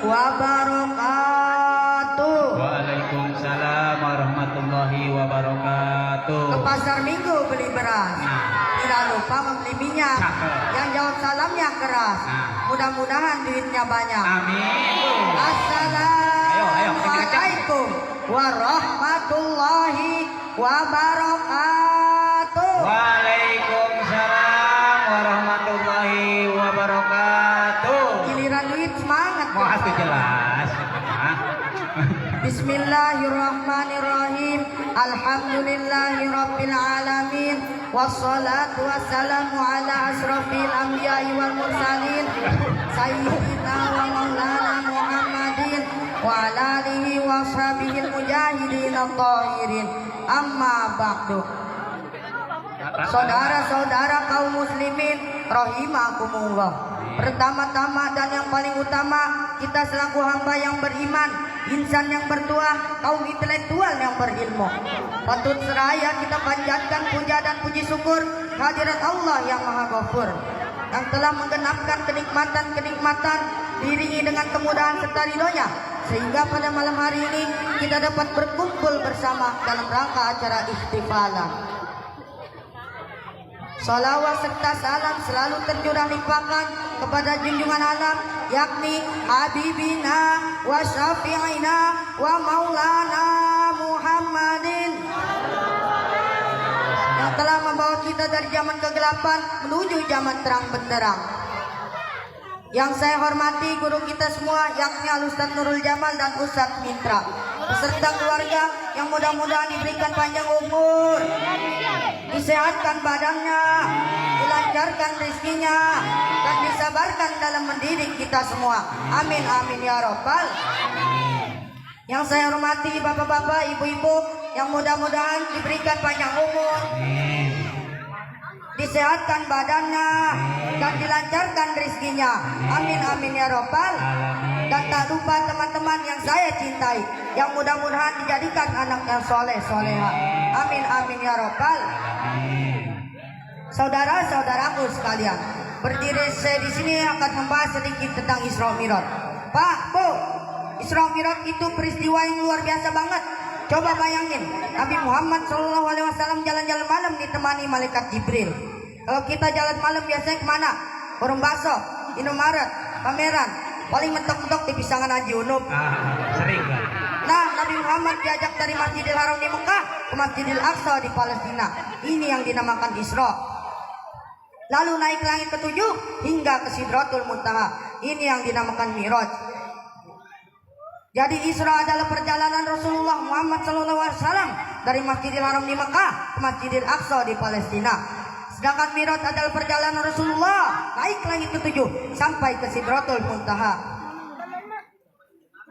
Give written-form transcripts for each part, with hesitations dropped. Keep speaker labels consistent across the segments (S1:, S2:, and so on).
S1: wabarakatuh.
S2: Waalaikumsalam warahmatullahi wabarakatuh.
S1: Ke pasar Minggu beli beras. Tidak lupa membeli minyak. Yang jawab salamnya keras. Mudah-mudahan duitnya banyak.
S2: Amin.
S1: Assalamualaikum warahmatullahi wabarakatuh.
S2: Waalaikumsalam warahmatullahi wabarakatuh.
S1: Giliran duit semangat.
S2: Wah, itu jelas.
S1: Bismillahirrahmanirrahim. Alhamdulillahirabbil alamin. Wassalatu wassalamu ala asrofil anbiya'i wal mursalin sayyidina wa maulana Muhammadin wa ala alihi wa sahbihil mujahidin at-tahirin. Amma ba'du. Saudara-saudara kaum muslimin rahimakumullah. Pertama-tama dan yang paling utama, kita selaku hamba yang beriman, insan yang bertuah, kaum intelektual yang berilmu, patut seraya kita panjatkan puja dan puji syukur hadirat Allah yang Maha Ghafur, yang telah menggenapkan kenikmatan-kenikmatan diiringi dengan kemudahan serta ridhonya, sehingga pada malam hari ini kita dapat berkumpul bersama dalam rangka acara ihtifalan. Salawat serta salam selalu tercurah limpahkan kepada junjungan alam, yakni Habibina wa Syafi'ina wa Maulana Muhammadin, yang telah membawa kita dari zaman kegelapan menuju zaman terang benderang. Yang saya hormati guru kita semua, yakni Al-Ustaz Nurul Jamal dan Ustaz Mitra, beserta keluarga yang mudah-mudahan diberikan panjang umur, disehatkan badannya, dilancarkan rezekinya, dan disabarkan dalam mendidik kita semua. Amin amin ya robbal. Yang saya hormati bapak-bapak, ibu-ibu yang mudah-mudahan diberikan panjang umur, disehatkan badannya, dan dilancarkan rezekinya. Amin amin ya robbal. Dan tak lupa teman-teman yang saya cintai, yang mudah-mudahan dijadikan anak yang soleh soleha. Amin amin ya robbal. Saudara-saudaraku sekalian, berdiri saya di sini akan membahas sedikit tentang Isra Mi'raj. Pak, Bu, Isra Mi'raj itu peristiwa yang luar biasa banget. Coba bayangin, Nabi Muhammad SAW jalan-jalan malam ditemani malaikat Jibril. Kalau kita jalan malam biasanya kemana? Warung bakso, Indomaret, pameran, paling mentok-mentok di Pisangan Haji Unub.
S2: Sering lah.
S1: Nah, Nabi Muhammad diajak dari Masjidil Haram di Mekah ke Masjidil Aqsa di Palestina. Ini yang dinamakan Isra. Lalu naik langit ketujuh hingga ke Sidratul Muntaha. Ini yang dinamakan Mi'raj. Jadi Isra adalah perjalanan Rasulullah Muhammad SAW dari Masjidil Haram di Mekah ke Masjidil Aqsa di Palestina. Sedangkan Mi'raj adalah perjalanan Rasulullah naik langit ketujuh sampai ke Sidratul Muntaha.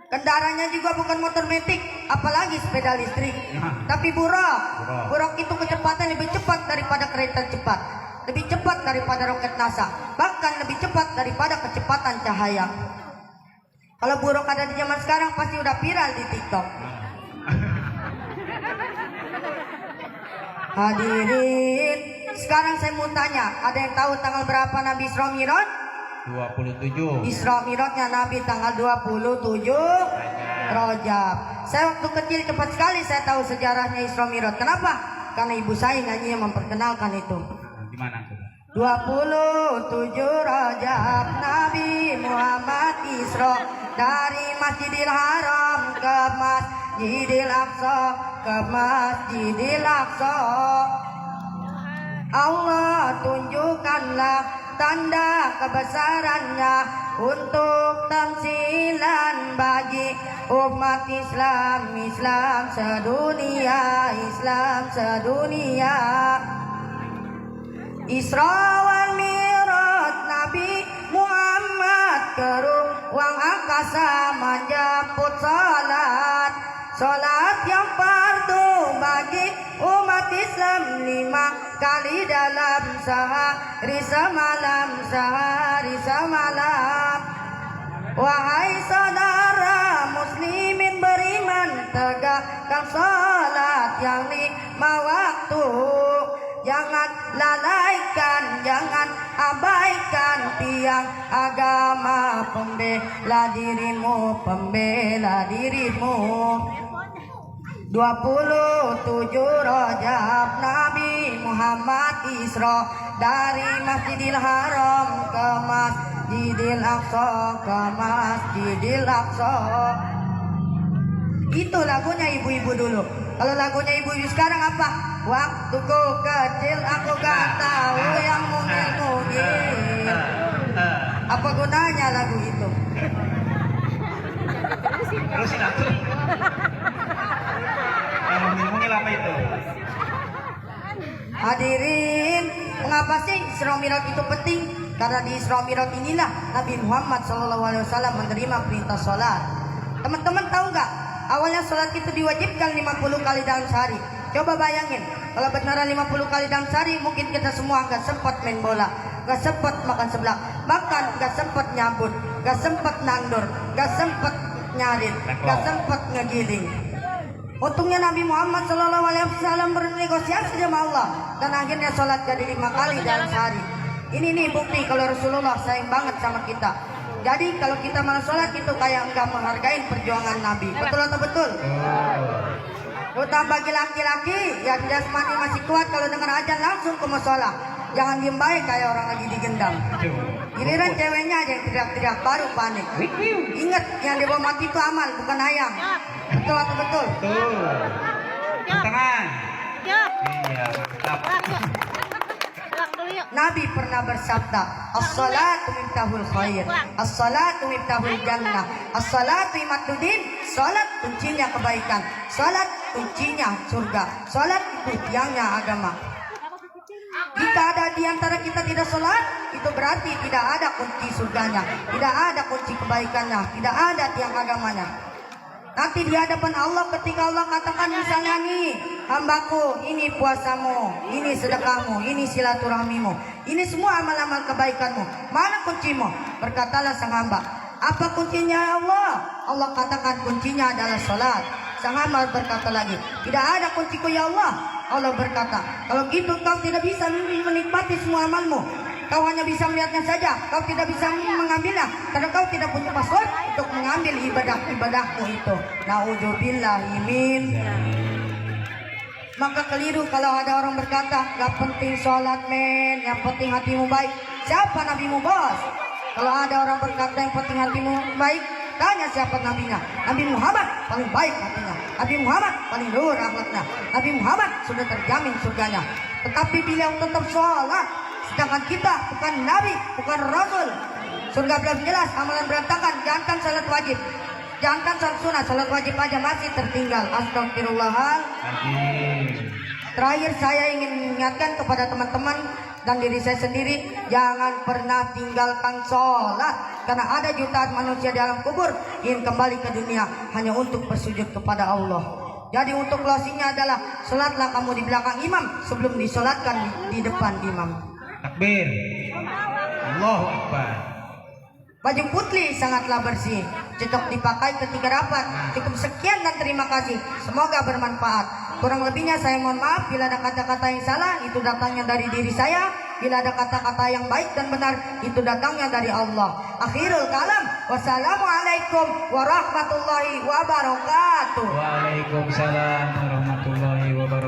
S1: Kendaraannya juga bukan motor metik, apalagi sepeda listrik, tapi buruk. Buruk itu kecepatan lebih cepat daripada kereta cepat, lebih cepat daripada roket NASA, bahkan lebih cepat daripada kecepatan cahaya. Kalau buruk ada di zaman sekarang pasti udah viral di TikTok. Hadirin, sekarang saya mau tanya, ada yang tahu tanggal berapa Nabi Isra Mi'raj?
S2: 27.
S1: Isra Mi'rajnya Nabi tanggal 27 Rajab. Saya waktu kecil cepat sekali saya tahu sejarahnya Isra Mi'raj. Kenapa? Karena ibu saya nyanyi yang memperkenalkan itu.
S2: Gimana?
S1: 27 Rajab Nabi Muhammad Isra dari Masjidil Haram ke Masjidil Aqsa, ke Masjidil Aqsa. Allah tunjukkanlah tanda kebesarannya untuk tamsilan bagi umat Islam, Islam sedunia, Islam sedunia. Isra wal Mi'raj Nabi Muhammad ke ruang angkasa menjemput salat. Salat yang fardu bagi umat Islam 5 kali dalam sehari semalam, sehari semalam. Wahai saudara muslimin beriman, tegakkan salat yang 5 waktu. Jangan lalaikan, jangan abaikan tiang agama, pembela dirimu, pembela dirimu. 27 Rajab Nabi Muhammad Isra dari Masjidil Haram ke Masjidil Aqsa, ke Masjidil Aqsa. Itu lagunya ibu-ibu dulu. Kalau lagunya ibu-ibu sekarang apa? Waktuku kecil aku gak tahu yang mungil-mungil. Apa gunanya lagu itu?
S2: Terusin aku. Yang mungil-mungil apa itu?
S1: Hadirin, mengapa sih Isra Mi'raj itu penting? Karena di Isra Mi'raj inilah Nabi Muhammad SAW menerima perintah sholat. Teman-teman tahu nggak? Awalnya sholat itu diwajibkan 50 kali dalam sehari. Coba bayangin, kalau beneran 50 kali dalam sehari, mungkin kita semua nggak sempat main bola, nggak sempat makan seblak, bahkan nggak sempat nyambut, nggak sempat nandur, nggak sempat nyarit, nggak sempat ngegiling. Untungnya Nabi Muhammad SAW bernegosiasi sama Allah dan akhirnya sholat jadi 5 kali dalam sehari. Ini nih bukti kalau Rasulullah sayang banget sama kita. Jadi kalau kita malah sholat itu kayak enggak menghargai perjuangan Nabi. Betul atau betul? Terutama bagi laki-laki yang jasmani masih kuat, kalau dengar azan langsung ke musola. Jangan diem baik kayak orang lagi digendam. Giliran ceweknya aja yang teriak-teriak baru panik. Ingat, yang dibawa mati itu amal, bukan ayam. Betul atau betul?
S2: Betul. Tangan. Iya, mantap.
S1: Nabi pernah bersabda, as-salatu miftahul khair, as-salatu miftahul jannah, as-salatu imaduddin. Salat kuncinya kebaikan, salat kuncinya surga, salat itu tiangnya agama. Jika ada di antara kita tidak salat, itu berarti tidak ada kunci surganya, tidak ada kunci kebaikannya, tidak ada tiang agamanya. Nanti di hadapan Allah ketika Allah katakan misalnya nih, hambaku ini puasamu, ini sedekahmu, ini silaturahmimu, ini semua amal-amal kebaikanmu, mana kuncimu? Berkatalah sang hamba, apa kuncinya ya Allah? Allah katakan kuncinya adalah salat. Sang hamba berkata lagi, tidak ada kunciku ya Allah. Allah berkata, kalau gitu kau tidak bisa menikmati semua amalmu. Kau hanya bisa melihatnya saja, kau tidak bisa mengambilnya, karena kau tidak punya password untuk mengambil ibadah-ibadahmu itu. Na'udzubillahi min. Maka keliru kalau ada orang berkata, gak penting sholat men, yang penting hatimu baik. Siapa nabimu bos? Kalau ada orang berkata yang penting hatimu baik, tanya siapa nabinya. Nabi Muhammad paling baik hatinya, Nabi Muhammad paling luhur akhlaknya, Nabi Muhammad sudah terjamin surganya. Tetapi beliau tetap sholat, sedangkan kita bukan nabi, bukan rasul. Surga belum jelas, amalan berantakan. Jangankan salat wajib, jangankan salat sunat, salat wajib aja masih tertinggal. Astagfirullahaladzim. Terakhir saya ingin mengingatkan kepada teman-teman dan diri saya sendiri, jangan pernah tinggalkan sholat. Karena ada jutaan manusia di alam kubur ingin kembali ke dunia hanya untuk bersujud kepada Allah. Jadi untuk closingnya adalah, sholatlah kamu di belakang imam sebelum disolatkan di depan imam.
S2: Takbir. Allahu Akbar.
S1: Baju putih sangatlah bersih, cocok dipakai ketika rapat. Cukup sekian dan terima kasih. Semoga bermanfaat. Kurang lebihnya saya mohon maaf bila ada kata-kata yang salah, itu datangnya dari diri saya. Bila ada kata-kata yang baik dan benar, itu datangnya dari Allah. Akhirul kalam. Wassalamualaikum warahmatullahi wabarakatuh.
S2: Waalaikumsalam warahmatullahi wabarakatuh.